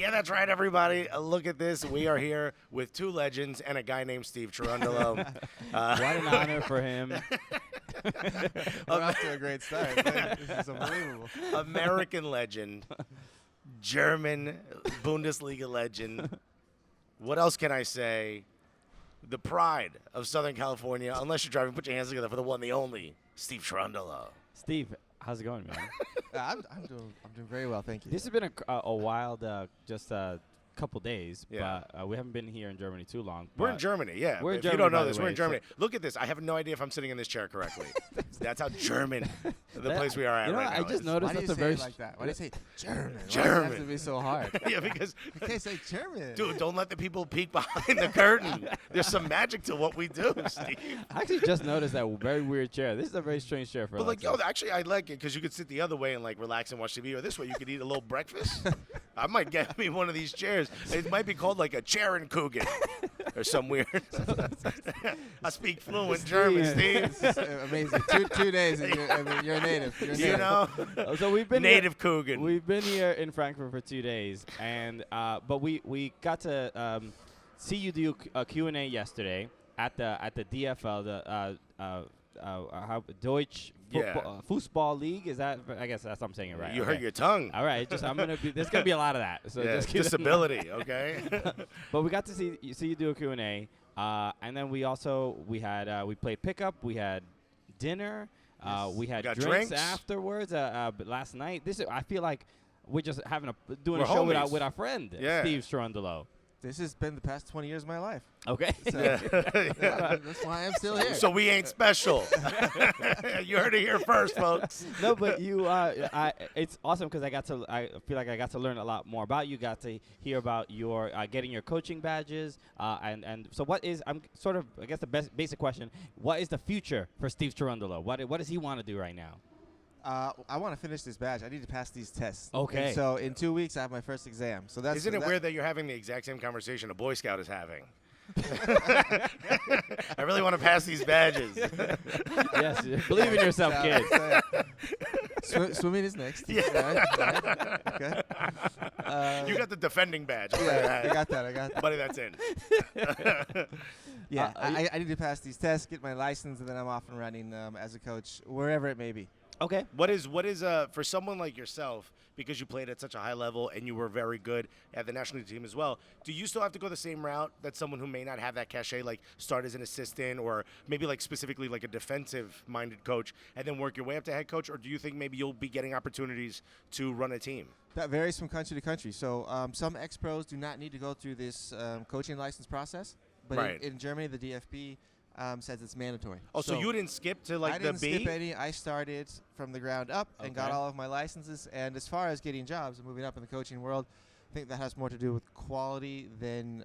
Yeah, that's right, everybody. Look at this. We are here with two legends and a guy named Steve Cherundolo. What an honor for him. We're off to a great start. This is unbelievable. American legend, German Bundesliga legend. What else can I say? The pride of Southern California. Unless you're driving, put your hands together for the one, the only, Steve Cherundolo. Steve, how's it going, man? I'm doing very well, thank you. This has been a wild, just couple days, Yeah. but we haven't been here in Germany too long. We're in Germany, yeah. We're in if Germany, you don't by know the this, we're way, in Germany. Look at this. I have no idea if I'm sitting in this chair correctly. That's how German the place we are at You know, right I now just is. noticed Why do you that's a say very it like that? Why do you say German? Why does it German. have to be so hard? Yeah, because You can't say German. dude, don't let the people peek behind the curtain. There's some magic to what we do, Steve. I actually just noticed that very weird chair. This is a very strange chair for But like, us. yo, actually, I like it because you could sit the other way and like relax and watch TV, or this way you could eat a little breakfast. I might get me one of these chairs. It might be called like a Cherundolo or some weird. I speak fluent German, Steve. This is amazing. 2 days and you're a native. You're a You native. know, So we've been native Coogan. We've been here in Frankfurt for 2 days, and but we got to see you do a Q&A yesterday at the DFL, the Deutsch Fußball League. Is that? I guess that's I'm saying it right. You okay. hurt your tongue. All right, just there's gonna be a lot of that. So Yeah, just keep it in mind. disability, okay? But we got to see you do a Q&A, and then we played pickup. We had dinner. We had Got drinks drinks. afterwards. But last night, I feel like we're just doing We're a show homies. with our friend Yeah. Steve Cherundolo. This has been the past 20 years of my life. Okay. So Yeah. that's why I'm still here. So we ain't special. You heard it here first, folks. No, but it's awesome because I feel like I got to learn a lot more about you. Got to hear about your getting your coaching badges, and so I guess the basic question: what is the future for Steve Cherundolo? What does he want to do right now? I want to finish this badge. I need to pass these tests. Okay. And so in 2 weeks, I have my first exam. So that's Isn't it weird that you're having the exact same conversation a Boy Scout is having? I really want to pass these badges. Yes, believe in yourself, kid. Swimming is next. Yeah. Right. Okay. You got the defending badge. Yeah, I got that. Buddy, that's in. Yeah, I need to pass these tests, get my license, and then I'm off and running as a coach, wherever it may be. Okay. What is for someone like yourself, because you played at such a high level and you were very good at the national team as well, do you still have to go the same route that someone who may not have that cachet, like start as an assistant or maybe like specifically like a defensive-minded coach and then work your way up to head coach, or do you think maybe you'll be getting opportunities to run a team? That varies from country to country. So some ex-pros do not need to go through this coaching license process, but Right. in Germany, the DFB says it's mandatory. Oh, so you didn't skip to like I the didn't B? skip any. I started from the ground up and got Okay. all of my licenses. And as far as getting jobs and moving up in the coaching world, I think that has more to do with quality than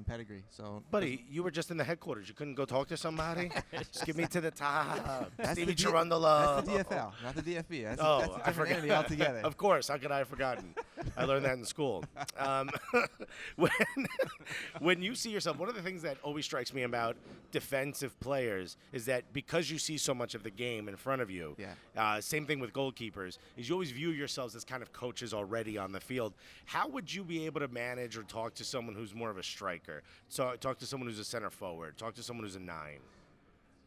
pedigree. So, Buddy, you were just in the headquarters. You couldn't go talk to somebody? Just get me to the top. That's Stevie the D- Cherundolo. that's the DFL, not the DFB. That's Oh, that's a I different forgot. entity altogether. Of course. How could I have forgotten? I learned that in school. When you see yourself, one of the things that always strikes me about defensive players is that because you see so much of the game in front of you, same thing with goalkeepers, is you always view yourselves as kind of coaches already on the field. How would you be able to manage or talk to someone who's more of a striker? So talk to someone who's a center forward. Talk to someone who's a 9.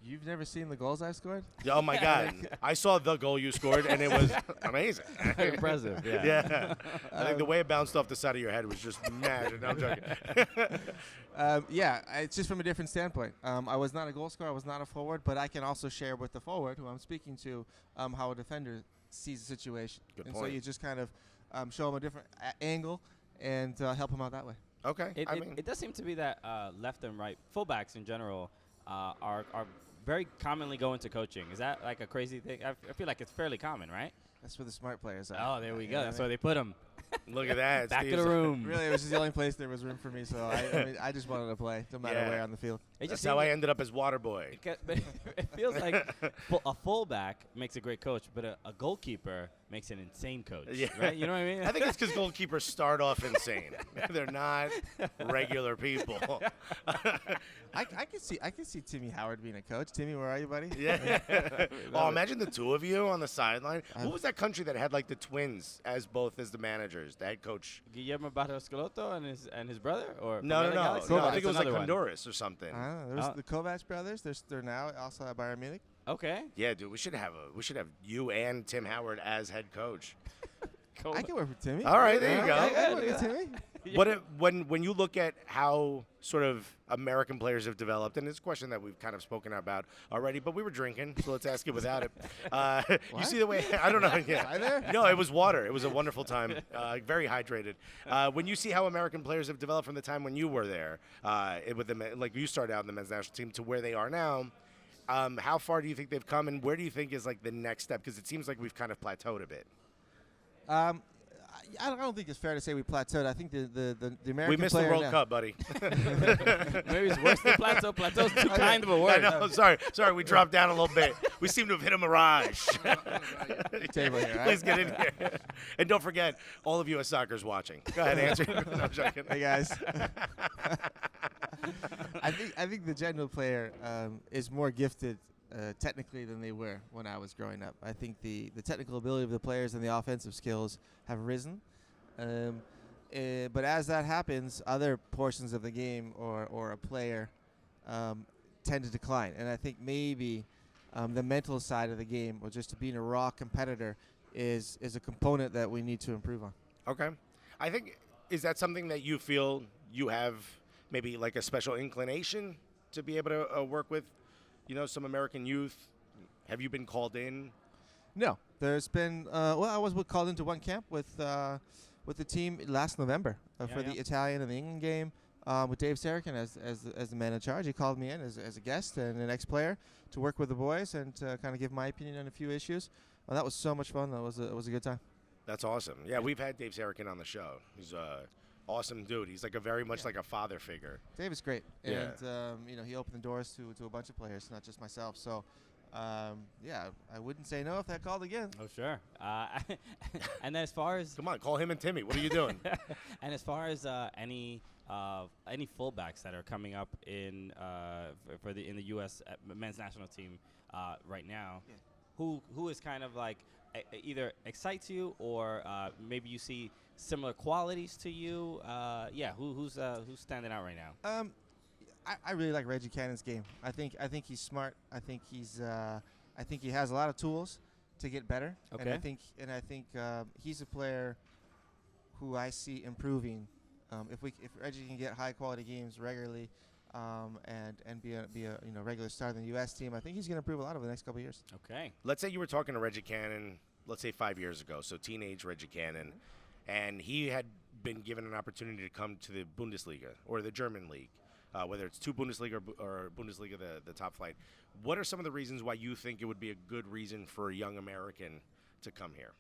You've never seen the goals I've scored? Oh, my God. I saw the goal you scored, and it was amazing. Impressive. Yeah. Yeah. I think the way it bounced off the side of your head was just magic. No, I'm joking. It's just from a different standpoint. I was not a goal scorer. I was not a forward, but I can also share with the forward, who I'm speaking to, how a defender sees the situation. Good and point. so you just kind of show him a different angle and help him out that way. Okay. It does seem to be that left and right fullbacks in general are very commonly go into coaching. Is that like a crazy thing? I feel like it's fairly common, right? That's where the smart players are. Oh, there we go. Yeah, That's where they put them. Look at that. Back to Steve's- the room. Really, it was just the only place there was room for me, so I just wanted to play, no matter Yeah. where on the field. It That's just how I seems ended up as water boy. but it feels like a fullback makes a great coach, but a goalkeeper makes an insane coach. Yeah. Right? You know what I mean? I think it's because goalkeepers start off insane. They're not regular people. I can see Timmy Howard being a coach. Timmy, where are you, buddy? Yeah. Oh, imagine the two of you on the sideline. What was that country that had like the twins as both as the manager? managers, the head coach. Guillermo Barros-Schelotto and his brother, or No. I I think it was like Honduras or something. There's the Kovac brothers. They're now also at Bayern Munich. Okay. Yeah, dude, we should have you and Tim Howard as head coach. I can work with Timmy. All right, there you go. I can work with Timmy. When you look at how sort of American players have developed, and it's a question that we've kind of spoken about already, but we were drinking, so let's ask it without it. You see the way I don't know. Yeah. No, it was water. It was a wonderful time. Very hydrated. When you see how American players have developed from the time when you were there, with like you started out in the men's national team to where they are now. How far do you think they've come, and where do you think is like the next step? Because it seems like we've kind of plateaued a bit. I don't think it's fair to say we plateaued. I think the American we missed the player World now. Cup, buddy. Maybe it's worse than plateau. Plateau's too kind of a word. I know. Sorry, we dropped down a little bit. We seem to have hit a mirage. Table here, right? Please get in here. And don't forget, all of U.S. Soccer's watching. Go ahead, answer. No, I'm joking. Hey guys. I think the general player is more gifted technically than they were when I was growing up. I think the technical ability of the players and the offensive skills have risen. But as that happens, other portions of the game or a player tend to decline. And I think maybe the mental side of the game, or just being a raw competitor, is a component that we need to improve on. Okay. I think, is that something that you feel you have maybe like a special inclination to be able to work with, some American youth? Have you been called in? No. There's been, I was called into one camp with the team last November for the Italian and the England game with Dave Sarachan as the man in charge. He called me in as a guest and an ex-player to work with the boys and to kind of give my opinion on a few issues. Well, that was so much fun. That was a good time. That's awesome. Yeah, we've had Dave Sarachan on the show. He's awesome dude. He's like a very much like a father figure. Dave is great. Yeah. And, he opened the doors to a bunch of players, not just myself. So, I wouldn't say no if that called again. Oh, sure. And as far as... Come on, call him and Timmy. What are you doing? And as far as any fullbacks that are coming up in the U.S. men's national team right now, who is kind of like either excites you or maybe you see similar qualities to you? Who's standing out right now? I really like Reggie Cannon's game. I think he's smart. I think he has a lot of tools to get better. Okay. And I think he's a player who I see improving. If Reggie can get high quality games regularly, and be a regular star in the U.S. team, I think he's going to improve a lot over the next couple of years. Okay. Let's say you were talking to Reggie Cannon, let's say 5 years ago, so teenage Reggie Cannon, and he had been given an opportunity to come to the Bundesliga or the German league, whether it's two Bundesliga or Bundesliga, the top flight. What are some of the reasons why you think it would be a good reason for a young American to come here?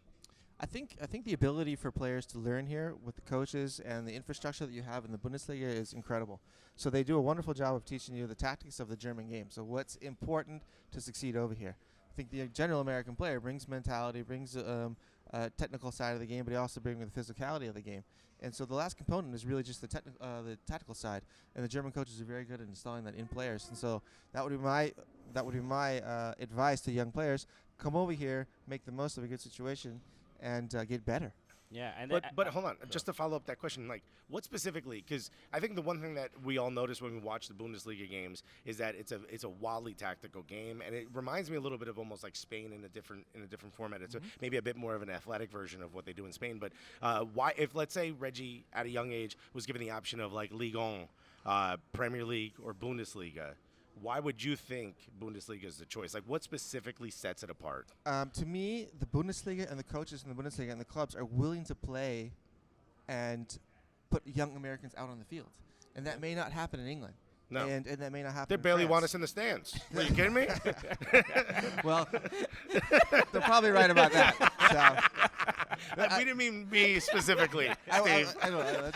I think the ability for players to learn here with the coaches and the infrastructure that you have in the Bundesliga is incredible. So they do a wonderful job of teaching you the tactics of the German game. So what's important to succeed over here? I think the general American player brings mentality, brings a technical side of the game, but he also brings the physicality of the game. And so the last component is really just the tactical side. And the German coaches are very good at installing that in players. And so that would be my advice to young players: come over here, make the most of a good situation, and get better. Yeah, and but hold on, just to follow up that question, like what specifically? Because I think the one thing that we all notice when we watch the Bundesliga games is that it's a wildly tactical game, and it reminds me a little bit of almost like Spain in a different format. It's maybe a bit more of an athletic version of what they do in Spain. But why, if let's say Reggie at a young age was given the option of like Liga, Premier League, or Bundesliga, why would you think Bundesliga is the choice? Like, what specifically sets it apart? To me, the Bundesliga and the coaches in the Bundesliga and the clubs are willing to play and put young Americans out on the field. And that may not happen in England. No. And that may not happen They in barely France. want us in the stands. Are you kidding me? Well, they're probably right about that. We didn't mean me specifically, Steve. I don't know.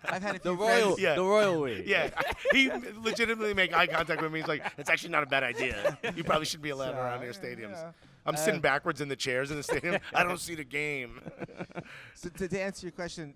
I've had a few the royal, friends. Yeah. the royal way. Yeah, he legitimately make eye contact with me. He's like, it's actually not a bad idea. You probably should be allowed around your stadiums. Yeah. I'm sitting backwards in the chairs in the stadium. I don't see the game. So to answer your question,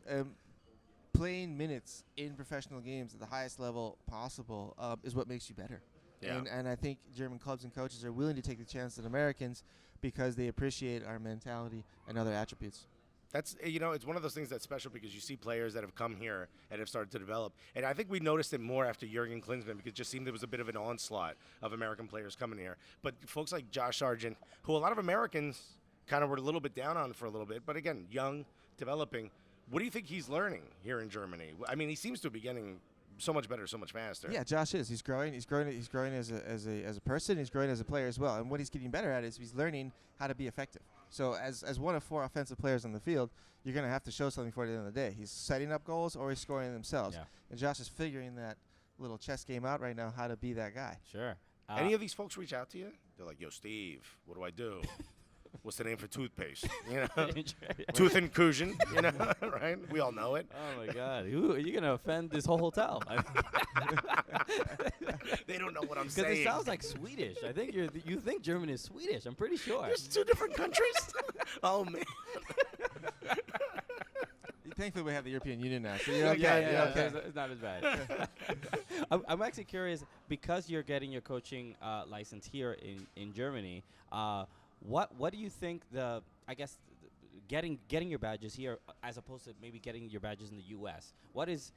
playing minutes in professional games at the highest level possible is what makes you better. Yeah. And I think German clubs and coaches are willing to take the chance at Americans because they appreciate our mentality and other attributes. That's, it's one of those things that's special because you see players that have come here and have started to develop. And I think we noticed it more after Jurgen Klinsmann because it just seemed there was a bit of an onslaught of American players coming here. But folks like Josh Sargent, who a lot of Americans kind of were a little bit down on for a little bit, but again, young, developing. What do you think he's learning here in Germany? I mean, he seems to be getting so much better, so much faster. Yeah, Josh is. He's growing. He's growing as a person. He's growing as a player as well. And what he's getting better at is he's learning how to be effective. So as one of 4 offensive players on the field, you're going to have to show something for it at the end of the day. He's setting up goals or he's scoring themselves. Yeah. And Josh is figuring that little chess game out right now, how to be that guy. Sure. Any of these folks reach out to you? They're like, yo, Steve, what do I do? What's the name for toothpaste? Tooth inclusion, right? We all know it. Oh, my God. You're going to offend this whole hotel. They don't know what I'm saying. Because it sounds like Swedish. I think you think German is Swedish. I'm pretty sure. There's 2 different countries? Oh, man. Thankfully, we have the European Union now. So you're okay. Yeah, okay. it's not as bad. I'm actually curious, because you're getting your coaching license here in Germany, what do you think getting your badges here as opposed to maybe getting your badges in the U.S.? What is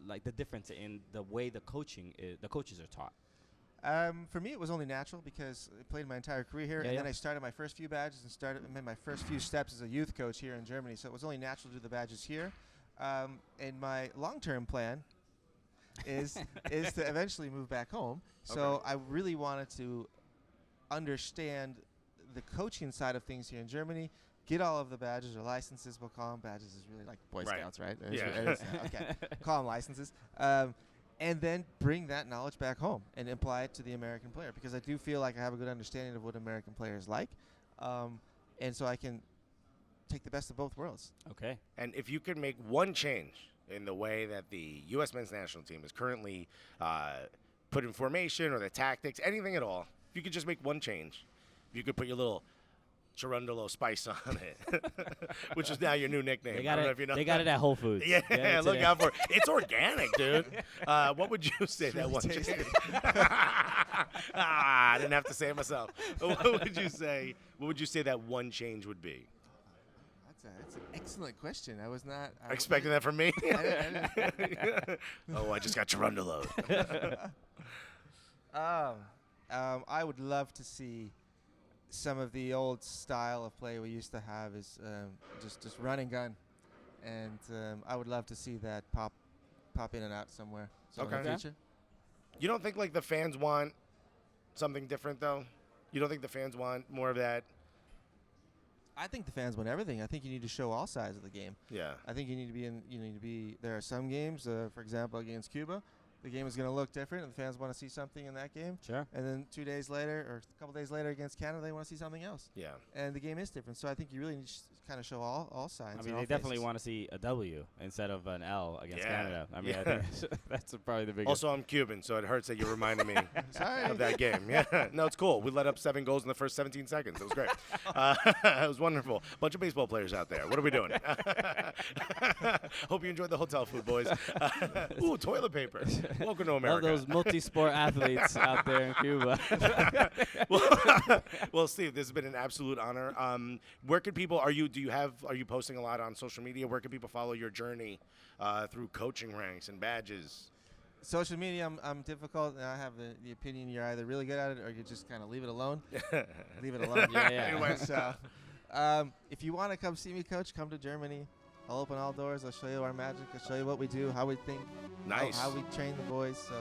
like the difference in the way the coaches are taught? For me, it was only natural because I played my entire career here, and then I started my first few badges and made my first few steps as a youth coach here in Germany. So it was only natural to do the badges here. And my long-term plan is to eventually move back home. So I really wanted to understand the coaching side of things here in Germany, get all of the badges or licenses. We'll call them badges. Is really like Boy Scouts, right? Yeah. Okay. Call them licenses. And then bring that knowledge back home and apply it to the American player, because I do feel like I have a good understanding of what American players like, and so I can take the best of both worlds. Okay. And if you could make one change in the way that the U.S. men's national team is currently put in formation or the tactics, anything at all, if you could just make one change, if you could put your little Cherundolo spice on it, which is now your new nickname. They got I don't it. know if you know. They got it at Whole Foods. Yeah, look out for it. It's organic, dude. What would you say that one change? I didn't have to say it myself. What would you say? What would you say that one change would be? That's an excellent question. I was not expecting that from me. Oh, I just got Cherundolo. I would love to see some of the old style of play we used to have is just run and gun, and I would love to see that pop in and out somewhere. So in the future. You don't think like the fans want something different though? You don't think the fans want more of that? I think the fans want everything. I think you need to show all sides of the game. Yeah. I think you need to be. There are some games, for example, against Cuba, the game is going to look different, and the fans want to see something in that game. Sure. And then 2 days later, or a couple days later against Canada, they want to see something else. Yeah. And the game is different, so I think you really need to kind of show all sides. I mean, they definitely want to see a W instead of an L against Canada. I mean, I think that's probably the biggest. Also, I'm Cuban, so it hurts that you reminded me Sorry. of that game. Yeah. No, it's cool. We let up 7 goals in the first 17 seconds. It was great. It was wonderful. Bunch of baseball players out there. What are we doing? Hope you enjoyed the hotel food, boys. Ooh, toilet paper. Welcome to America. All those multi-sport athletes out there in Cuba. Well, Steve, this has been an absolute honor. Where can people? Are you posting a lot on social media? Where can people follow your journey through coaching ranks and badges? Social media, I'm difficult. I have the opinion you're either really good at it or you just kind of leave it alone. Leave it alone. Yeah. Anyway. So, if you want to come see me coach, come to Germany. I'll open all doors. I'll show you our magic. I'll show you what we do, how we think, how we train the boys. So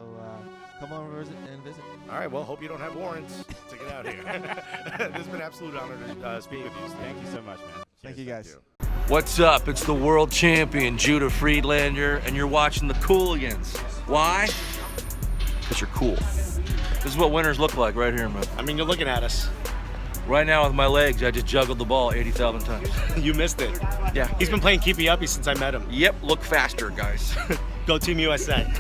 come over and visit. All right. Well, hope you don't have warrants to get out here. This has been an absolute honor to speak with you, Steve. Thank you so much, man. Thank you, guys. What's up? It's the world champion, Judah Friedlander, and you're watching the Cooligans. Why? Because you're cool. This is what winners look like right here, man. I mean, you're looking at us. Right now with my legs, I just juggled the ball 80,000 times. You missed it. Yeah. He's been playing keepy-uppy since I met him. Yep, look faster, guys. Go Team USA.